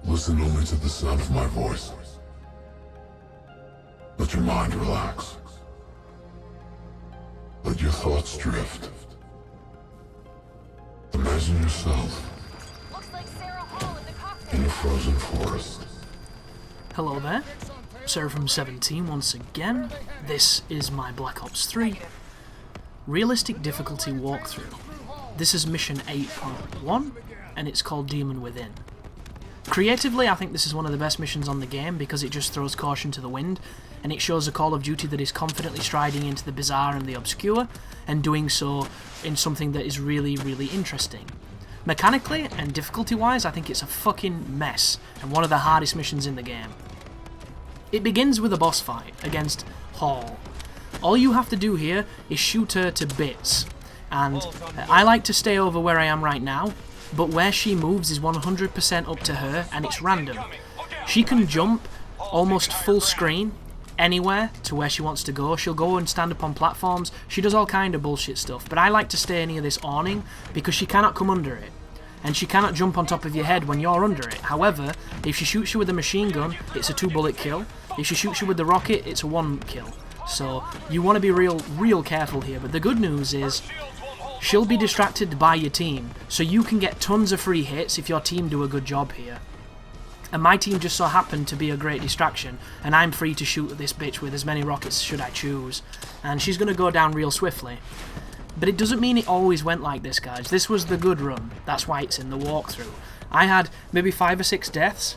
Listen only to the sound of my voice. Let your mind relax. Let your thoughts drift. Imagine yourself in a frozen forest. Hello there, Sarah from 17 once again. This is my Black Ops 3 realistic difficulty walkthrough. This is mission 8.1 and it's called Demon Within. Creatively, I think this is one of the best missions on the game because it just throws caution to the wind and it shows a Call of Duty that is confidently striding into the bizarre and the obscure and doing so in something that is really, really interesting. Mechanically and difficulty-wise, I think it's a fucking mess and one of the hardest missions in the game. It begins with a boss fight against Hall. All you have to do here is shoot her to bits, and I like to stay over where I am right now, but where she moves is 100% up to her and it's random. She can jump almost full screen anywhere to where she wants to go. She'll go and stand up on platforms. She does all kind of bullshit stuff, but I like to stay near this awning because she cannot come under it. And she cannot jump on top of your head when you're under it. However, if she shoots you with a machine gun, it's a 2-bullet kill. If she shoots you with the rocket, it's a 1 kill. So you want to be real careful here. But the good news is she'll be distracted by your team, so you can get tons of free hits if your team do a good job here. And my team just so happened to be a great distraction, and I'm free to shoot this bitch with as many rockets should I choose. And she's going to go down real swiftly. But it doesn't mean it always went like this, guys. This was the good run. That's why it's in the walkthrough. I had maybe 5 or 6 deaths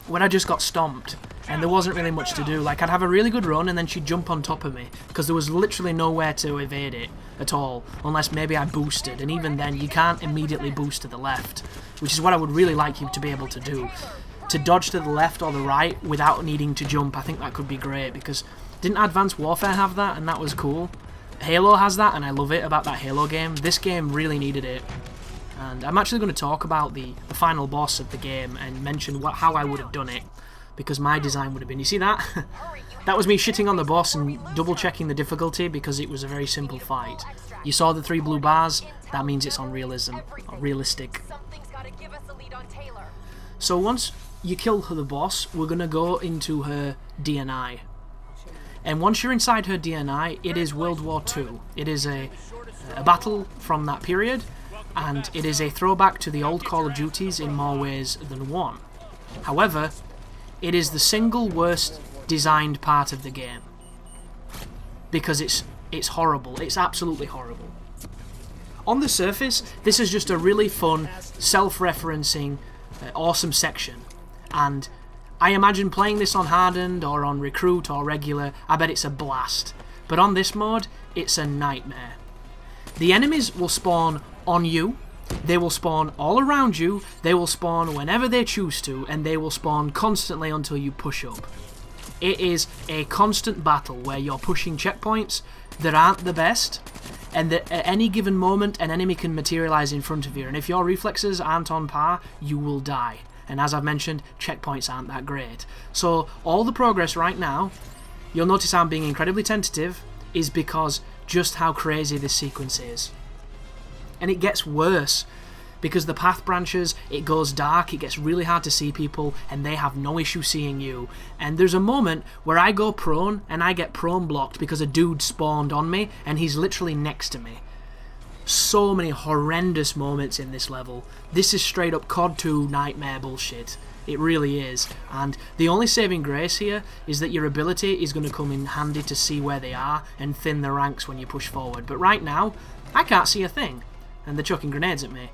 when I just got stomped, and there wasn't really much to do. Like, I'd have a really good run, and then she'd jump on top of me, because there was literally nowhere to evade it at all, unless maybe I boosted, and even then, you can't immediately boost to the left, which is what I would really like you to be able to do. To dodge to the left or the right without needing to jump, I think that could be great, because didn't Advanced Warfare have that, and that was cool? Halo has that, and I love it about that Halo game. This game really needed it. And I'm actually going to talk about the final boss of the game and mention how I would have done it, because my design would have been... You see that? That was me shitting on the boss and double-checking the difficulty because it was a very simple fight. You saw the 3 blue bars? That means it's on realism, or realistic. So once you kill the boss, we're going to go into her DNI. And once you're inside her DNI, it is World War II. It is a battle from that period, and it is a throwback to the old Call of Duties in more ways than one. However, it is the single worst designed part of the game. Because it's horrible. It's absolutely horrible. On the surface, this is just a really fun, self-referencing, awesome section. And I imagine playing this on Hardened or on Recruit or Regular, I bet it's a blast. But on this mode, it's a nightmare. The enemies will spawn on you, they will spawn all around you, they will spawn whenever they choose to, and they will spawn constantly until you push up. It is a constant battle where you're pushing checkpoints that aren't the best, and that at any given moment an enemy can materialize in front of you, and if your reflexes aren't on par, you will die. And as I've mentioned, checkpoints aren't that great. So all the progress right now, you'll notice I'm being incredibly tentative, is because just how crazy this sequence is. And it gets worse, because the path branches, it goes dark, it gets really hard to see people, and they have no issue seeing you. And there's a moment where I go prone, and I get prone blocked because a dude spawned on me, and he's literally next to me. So many horrendous moments in this level. This is straight up COD 2 nightmare bullshit. It really is. And the only saving grace here is that your ability is going to come in handy to see where they are and thin the ranks when you push forward. But right now, I can't see a thing. And they're chucking grenades at me.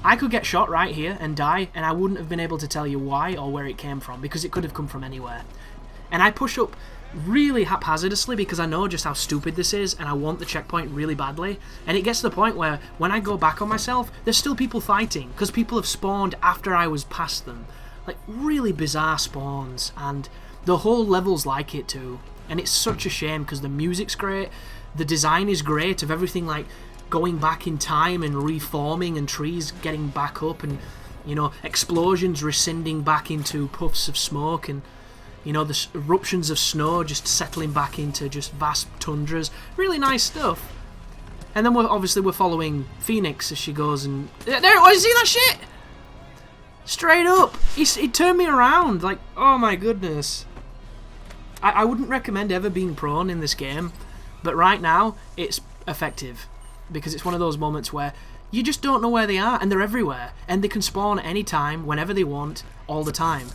I could get shot right here and die, and I wouldn't have been able to tell you why or where it came from, because it could have come from anywhere. And I push up really haphazardly because I know just how stupid this is, and I want the checkpoint really badly. And it gets to the point where when I go back on myself, there's still people fighting, because people have spawned after I was past them. Like, really bizarre spawns, and the whole level's like it too. And it's such a shame, because the music's great, the design is great of everything, like going back in time and reforming, and trees getting back up, and, you know, explosions rescinding back into puffs of smoke, and, you know, the eruptions of snow just settling back into just vast tundras. Really nice stuff. And then we're following Phoenix as she goes and... There it was! See that shit? Straight up! He turned me around. Like, oh my goodness. I wouldn't recommend ever being prone in this game, but right now, it's effective. Because it's one of those moments where you just don't know where they are, and they're everywhere. And they can spawn at any time, whenever they want, all the time.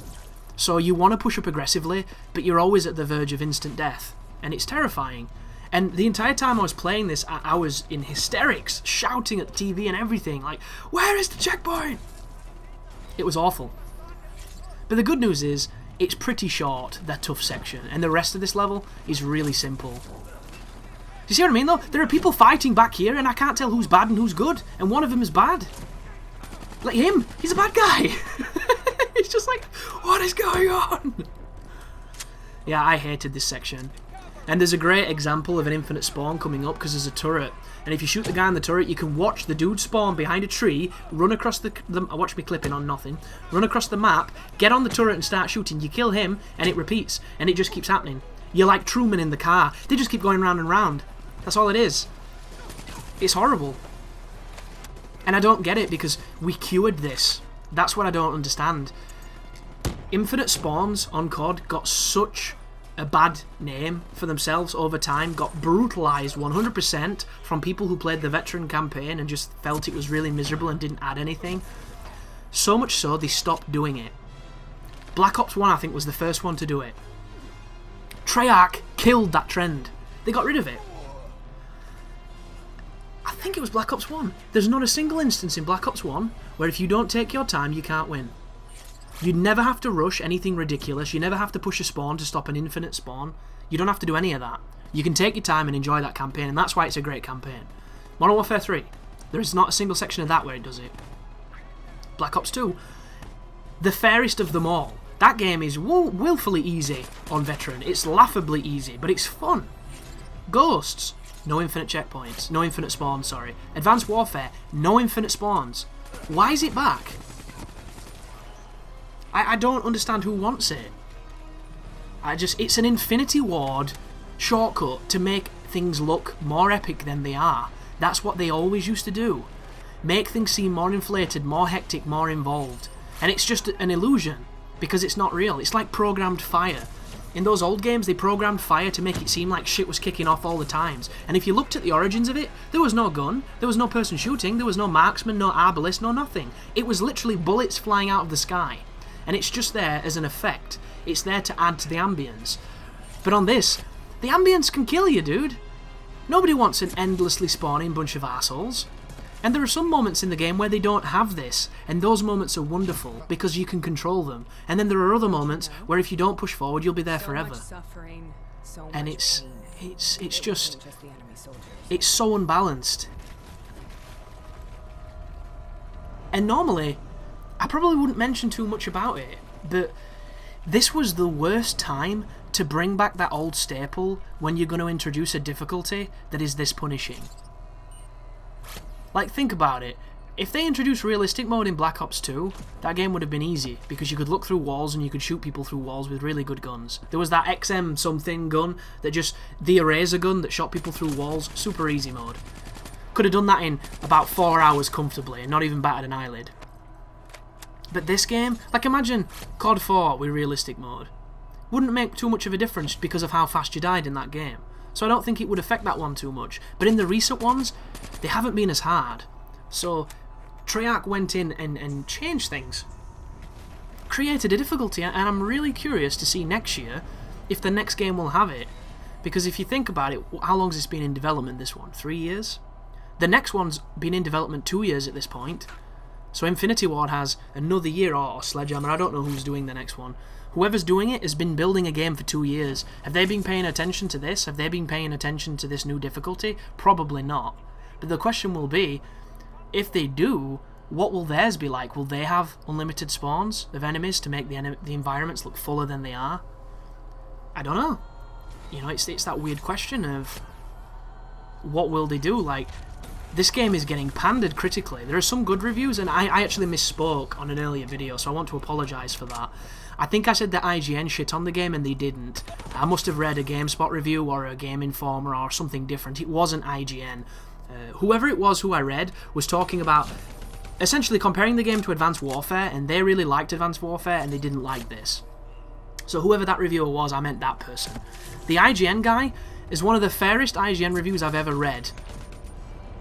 So you want to push up aggressively, but you're always at the verge of instant death. And it's terrifying. And the entire time I was playing this, I was in hysterics, shouting at the TV and everything, like, where is the checkpoint? It was awful. But the good news is, it's pretty short, that tough section, and the rest of this level is really simple. Do you see what I mean, though? There are people fighting back here, and I can't tell who's bad and who's good, and one of them is bad. Like him, he's a bad guy. It's just like, what is going on? Yeah, I hated this section. And there's a great example of an infinite spawn coming up because there's a turret. And if you shoot the guy in the turret, you can watch the dude spawn behind a tree, run across watch me clipping on nothing, run across the map, get on the turret and start shooting. You kill him, and it repeats. And it just keeps happening. You're like Truman in the car. They just keep going round and round. That's all it is. It's horrible. And I don't get it because we cured this. That's what I don't understand. Infinite spawns on COD got such a bad name for themselves over time, got brutalized 100% from people who played the veteran campaign and just felt it was really miserable and didn't add anything. So much so, they stopped doing it. Black Ops 1, I think, was the first one to do it. Treyarch killed that trend. They got rid of it. I think it was Black Ops 1. There's not a single instance in Black Ops 1 where if you don't take your time, you can't win. You never have to rush anything ridiculous. You never have to push a spawn to stop an infinite spawn. You don't have to do any of that. You can take your time and enjoy that campaign, and that's why it's a great campaign. Modern Warfare 3, there is not a single section of that where it does it. Black Ops 2, the fairest of them all. That game is willfully easy on veteran. It's laughably easy, but it's fun. Ghosts, no infinite checkpoints. No infinite spawns, sorry. Advanced Warfare, no infinite spawns. Why is it back? I don't understand who wants it. It's an Infinity Ward shortcut to make things look more epic than they are. That's what they always used to do. Make things seem more inflated, more hectic, more involved. And it's just an illusion, because it's not real. It's like programmed fire. In those old games, they programmed fire to make it seem like shit was kicking off all the times. And if you looked at the origins of it, there was no gun, there was no person shooting, there was no marksman, no arbalist, no nothing. It was literally bullets flying out of the sky. And it's just there as an effect. It's there to add to the ambience. But on this, the ambience can kill you, dude. Nobody wants an endlessly spawning bunch of assholes. And there are some moments in the game where they don't have this, and those moments are wonderful because you can control them. And then there are other moments where if you don't push forward, you'll be there forever. And it's just, it's so unbalanced. And normally, I probably wouldn't mention too much about it, but this was the worst time to bring back that old staple when you're going to introduce a difficulty that is this punishing. Like, think about it. If they introduced realistic mode in Black Ops 2, that game would have been easy, because you could look through walls and you could shoot people through walls with really good guns. There was that XM something gun, the eraser gun that shot people through walls, super easy mode. Could have done that in about 4 hours comfortably and not even batted an eyelid. But this game, like imagine COD 4 with realistic mode. Wouldn't make too much of a difference because of how fast you died in that game. So I don't think it would affect that one too much. But in the recent ones, they haven't been as hard. So Treyarch went in and changed things. Created a difficulty, and I'm really curious to see next year if the next game will have it. Because if you think about it, how long has this been in development, this one? 3 years? The next one's been in development 2 years at this point. So Infinity Ward has another year, or Sledgehammer, I don't know who's doing the next one. Whoever's doing it has been building a game for 2 years. Have they been paying attention to this? Have they been paying attention to this new difficulty? Probably not. But the question will be, if they do, what will theirs be like? Will they have unlimited spawns of enemies to make the environments look fuller than they are? I don't know. You know, it's that weird question of what will they do? Like, this game is getting pandered critically. There are some good reviews, and I actually misspoke on an earlier video, so I want to apologise for that. I think I said that IGN shit on the game, and they didn't. I must have read a GameSpot review or a Game Informer or something different. It wasn't IGN. Whoever it was who I read was talking about essentially comparing the game to Advanced Warfare, and they really liked Advanced Warfare, and they didn't like this. So whoever that reviewer was, I meant that person. The IGN guy is one of the fairest IGN reviews I've ever read.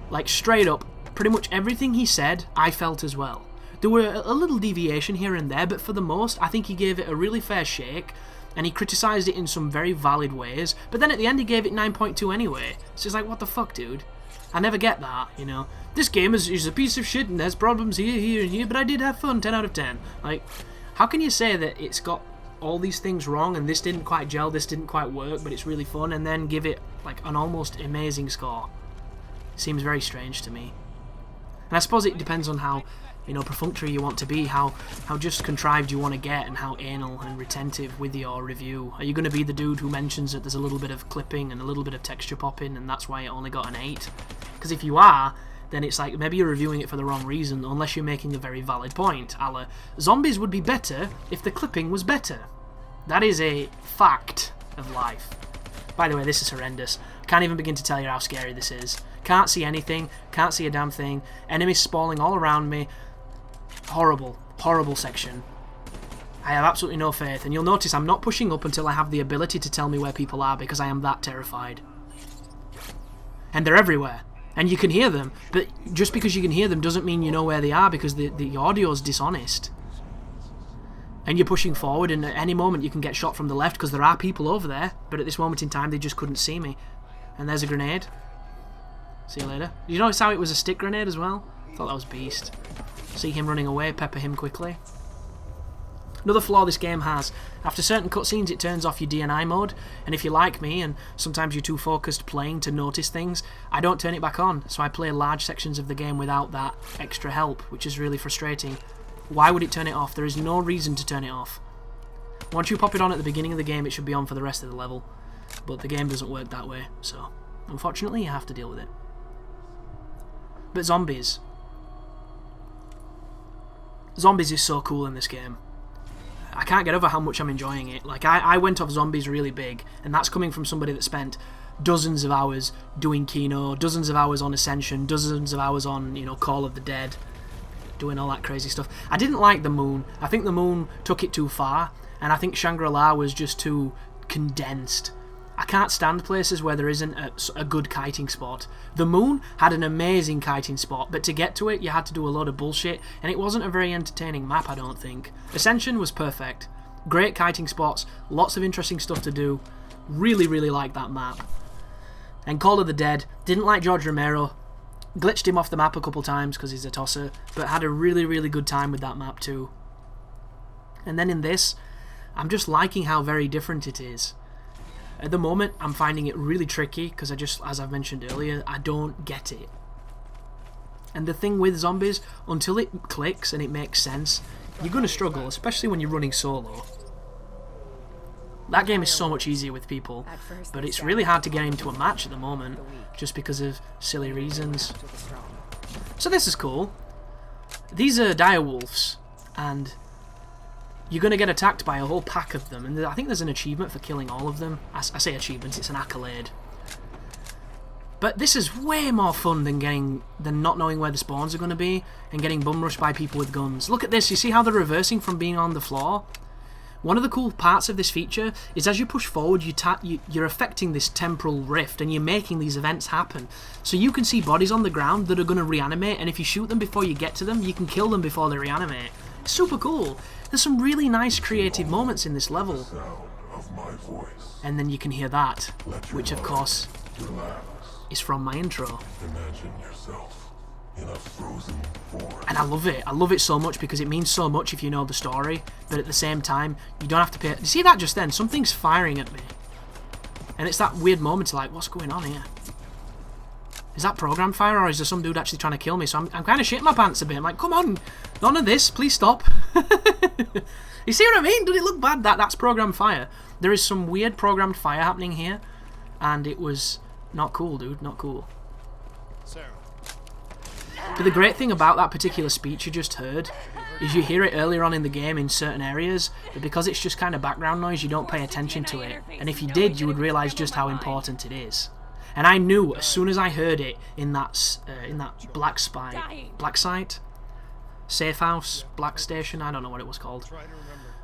Like, straight up, pretty much everything he said, I felt as well. There were a little deviation here and there, but for the most, I think he gave it a really fair shake, and he criticised it in some very valid ways, but then at the end he gave it 9.2 anyway. So it's like, what the fuck, dude? I never get that, you know. This game is a piece of shit and has problems here, here, and here, but I did have fun, 10 out of 10. Like, how can you say that it's got all these things wrong and this didn't quite gel, this didn't quite work, but it's really fun, and then give it, like, an almost amazing score? Seems very strange to me. And I suppose it depends on how, you know, perfunctory you want to be, how just contrived you want to get, and how anal and retentive with your review. Are you going to be the dude who mentions that there's a little bit of clipping and a little bit of texture popping, and that's why it only got an 8? Because if you are, then it's like, maybe you're reviewing it for the wrong reason, unless you're making a very valid point, a la, zombies would be better if the clipping was better. That is a fact of life. By the way, this is horrendous. Can't even begin to tell you how scary this is. Can't see anything, can't see a damn thing, enemies spawning all around me. Horrible, horrible section. I have absolutely no faith, and you'll notice I'm not pushing up until I have the ability to tell me where people are, because I am that terrified. And they're everywhere, and you can hear them, but just because you can hear them doesn't mean you know where they are, because the audio's dishonest. And you're pushing forward, and at any moment you can get shot from the left, because there are people over there, but at this moment in time they just couldn't see me. And there's a grenade. See you later. You notice how it was a stick grenade as well? Thought that was beast. See him running away, pepper him quickly. Another flaw this game has, after certain cutscenes it turns off your DNI mode, and if you're like me, and sometimes you're too focused playing to notice things, I don't turn it back on, so I play large sections of the game without that extra help, which is really frustrating. Why would it turn it off? There is no reason to turn it off. Once you pop it on at the beginning of the game, it should be on for the rest of the level, but the game doesn't work that way, so unfortunately you have to deal with it. But zombies. Zombies is so cool in this game. I can't get over how much I'm enjoying it. Like, I went off zombies really big, and that's coming from somebody that spent dozens of hours doing Kino, dozens of hours on Ascension, dozens of hours on, you know, Call of the Dead, doing all that crazy stuff. I didn't like the moon. I think the moon took it too far, and I think Shangri-La was just too condensed. I can't stand places where there isn't a good kiting spot. The moon had an amazing kiting spot, but to get to it you had to do a load of bullshit, and it wasn't a very entertaining map, I don't think. Ascension was perfect. Great kiting spots, lots of interesting stuff to do. Really, really liked that map. And Call of the Dead, didn't like George Romero. Glitched him off the map a couple times because he's a tosser, but had a really, really good time with that map too. And then in this, I'm just liking how very different it is. At the moment, I'm finding it really tricky because as I've mentioned earlier, I don't get it. And the thing with zombies, until it clicks and it makes sense, you're going to struggle, especially when you're running solo. That game is so much easier with people, but it's really hard to get into a match at the moment, just because of silly reasons. So this is cool. These are dire wolves, and you're going to get attacked by a whole pack of them, and I think there's an achievement for killing all of them. I say achievement, it's an accolade. But this is way more fun than not knowing where the spawns are going to be, and getting bum rushed by people with guns. Look at this, you see how they're reversing from being on the floor? One of the cool parts of this feature is as you push forward, you're affecting this temporal rift, and you're making these events happen. So you can see bodies on the ground that are going to reanimate, and if you shoot them before you get to them, you can kill them before they reanimate. It's super cool. There's some really nice creative moments in this level. And then you can hear that, which of course is from my intro. Imagine yourself in a frozen forest. And I love it. I love it so much because it means so much if you know the story, but at the same time, you don't have to pay... You see that just then? Something's firing at me. And it's that weird moment like, what's going on here? Is that program fire, or is there some dude actually trying to kill me? So I'm kind of shitting my pants a bit. I'm like, come on, none of this, please stop. You see what I mean? Does it look bad? That's program fire. There is some weird programmed fire happening here, and it was not cool, dude, not cool. But the great thing about that particular speech you just heard is you hear it earlier on in the game in certain areas, but because it's just kind of background noise, you don't pay attention to it. And if you did, you would realise just how important it is. And I knew as soon as I heard it in that black site, Safe House, Black Station, I don't know what it was called.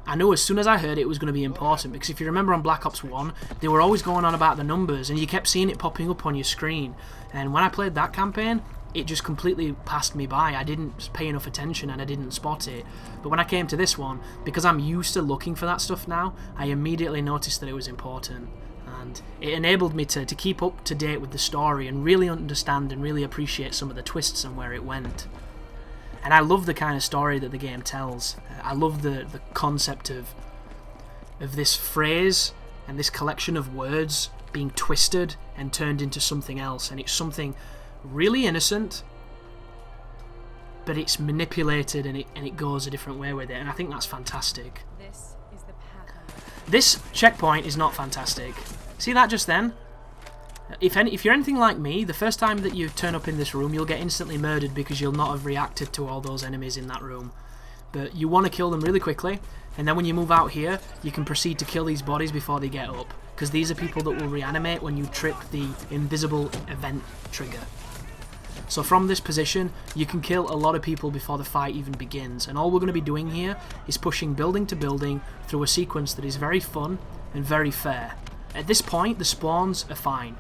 I knew as soon as I heard it was going to be important, because if you remember on Black Ops 1, they were always going on about the numbers, and you kept seeing it popping up on your screen. And when I played that campaign, it just completely passed me by. I didn't pay enough attention and I didn't spot it. But when I came to this one, because I'm used to looking for that stuff now, I immediately noticed that it was important. And it enabled me to keep up to date with the story and really understand and really appreciate some of the twists and where it went. And I love the kind of story that the game tells. I love the concept of this phrase and this collection of words being twisted and turned into something else. And it's something really innocent, but it's manipulated and it goes a different way with it. And I think that's fantastic. This checkpoint is not fantastic. See that just then? If you're anything like me, the first time that you turn up in this room, you'll get instantly murdered because you'll not have reacted to all those enemies in that room. But you want to kill them really quickly, and then when you move out here, you can proceed to kill these bodies before they get up, because these are people that will reanimate when you trip the invisible event trigger. So from this position, you can kill a lot of people before the fight even begins, and all we're going to be doing here is pushing building to building through a sequence that is very fun and very fair. At this point, the spawns are fine.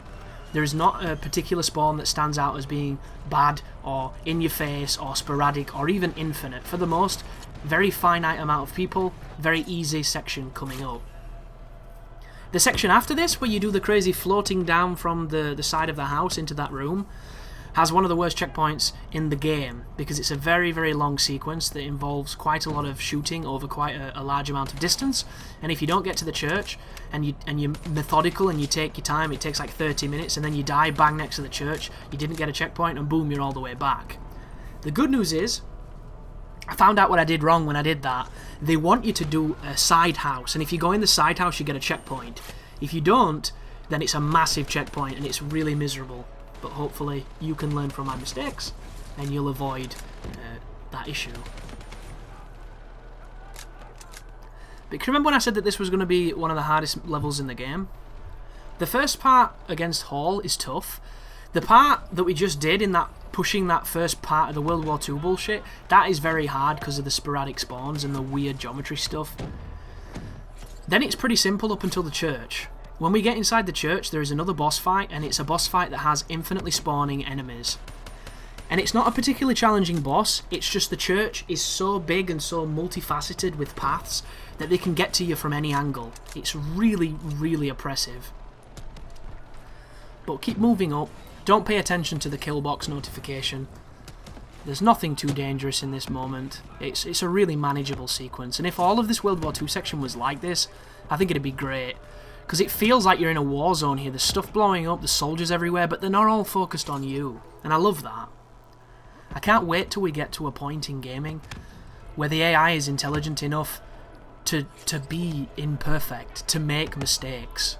There is not a particular spawn that stands out as being bad or in your face or sporadic or even infinite. For the most, very finite amount of people, very easy section coming up. The section after this, where you do the crazy floating down from the side of the house into that room, has one of the worst checkpoints in the game, because it's a very, very long sequence that involves quite a lot of shooting over quite a large amount of distance. And if you don't get to the church, and you're methodical and you take your time, it takes like 30 minutes, and then you die bang next to the church, you didn't get a checkpoint, and boom, you're all the way back. The good news is, I found out what I did wrong when I did that. They want you to do a side house, and if you go in the side house, you get a checkpoint. If you don't, then it's a massive checkpoint, and it's really miserable. But hopefully you can learn from my mistakes and you'll avoid that issue. But can you remember when I said that this was going to be one of the hardest levels in the game? The first part against Hall is tough. The part that we just did in that pushing that first part of the World War II bullshit, that is very hard because of the sporadic spawns and the weird geometry stuff. Then it's pretty simple up until the church. When we get inside the church, there is another boss fight, and it's a boss fight that has infinitely spawning enemies. And it's not a particularly challenging boss, it's just the church is so big and so multifaceted with paths that they can get to you from any angle. It's really, really oppressive. But keep moving up, don't pay attention to the kill box notification. There's nothing too dangerous in this moment. It's a really manageable sequence, and if all of this World War II section was like this, I think it'd be great. Because it feels like you're in a war zone here. There's stuff blowing up, there's soldiers everywhere, but they're not all focused on you. And I love that. I can't wait till we get to a point in gaming where the AI is intelligent enough to be imperfect, to make mistakes.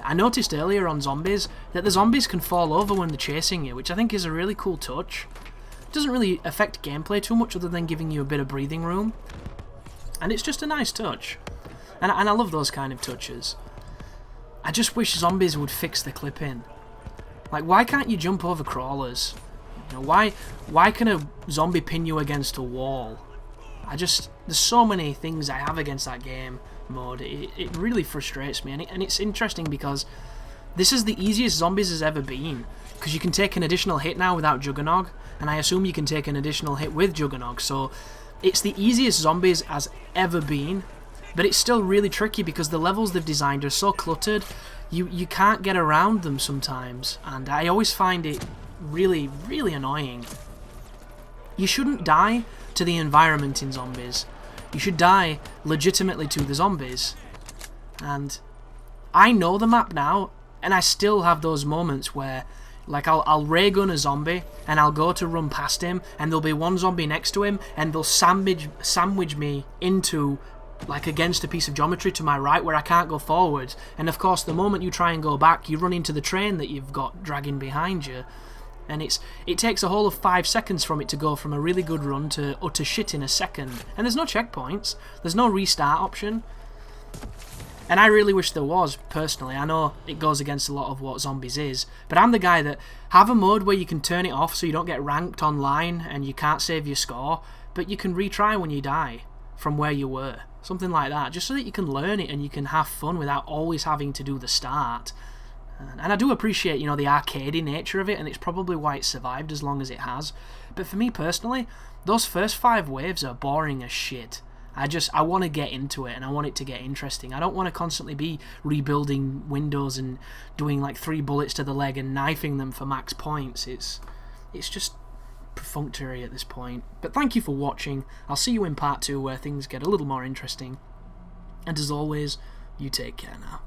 I noticed earlier on zombies that the zombies can fall over when they're chasing you, which I think is a really cool touch. It doesn't really affect gameplay too much other than giving you a bit of breathing room. And it's just a nice touch. And I love those kind of touches. I just wish zombies would fix the clipping. Like, why can't you jump over crawlers? You know, why can a zombie pin you against a wall? There's so many things I have against that game mode. It really frustrates me, and it's interesting because this is the easiest zombies has ever been. Because you can take an additional hit now without Juggernog, and I assume you can take an additional hit with Juggernog. So it's the easiest zombies has ever been. But it's still really tricky because the levels they've designed are so cluttered, you can't get around them sometimes, and I always find it really, really annoying. You shouldn't die to the environment in zombies. You should die legitimately to the zombies. And I know the map now, and I still have those moments where, like, I'll ray gun a zombie, and I'll go to run past him, and there'll be one zombie next to him, and they'll sandwich me into, like, against a piece of geometry to my right where I can't go forwards. And of course, the moment you try and go back, you run into the train that you've got dragging behind you. And it takes a whole of 5 seconds from it to go from a really good run to utter shit in a second. And there's no checkpoints. There's no restart option. And I really wish there was, personally. I know it goes against a lot of what Zombies is, but I'm the guy that have a mode where you can turn it off so you don't get ranked online and you can't save your score, but you can retry when you die from where you were. Something like that, just so that you can learn it and you can have fun without always having to do the start. And I do appreciate, you know, the arcadey nature of it, and it's probably why it survived as long as it has. But for me personally, those first 5 waves are boring as shit. I want to get into it, and I want it to get interesting. I don't want to constantly be rebuilding windows and doing like 3 bullets to the leg and knifing them for max points. It's just perfunctory at this point. But thank you for watching. I'll see you in part 2 where things get a little more interesting. And as always, you take care now.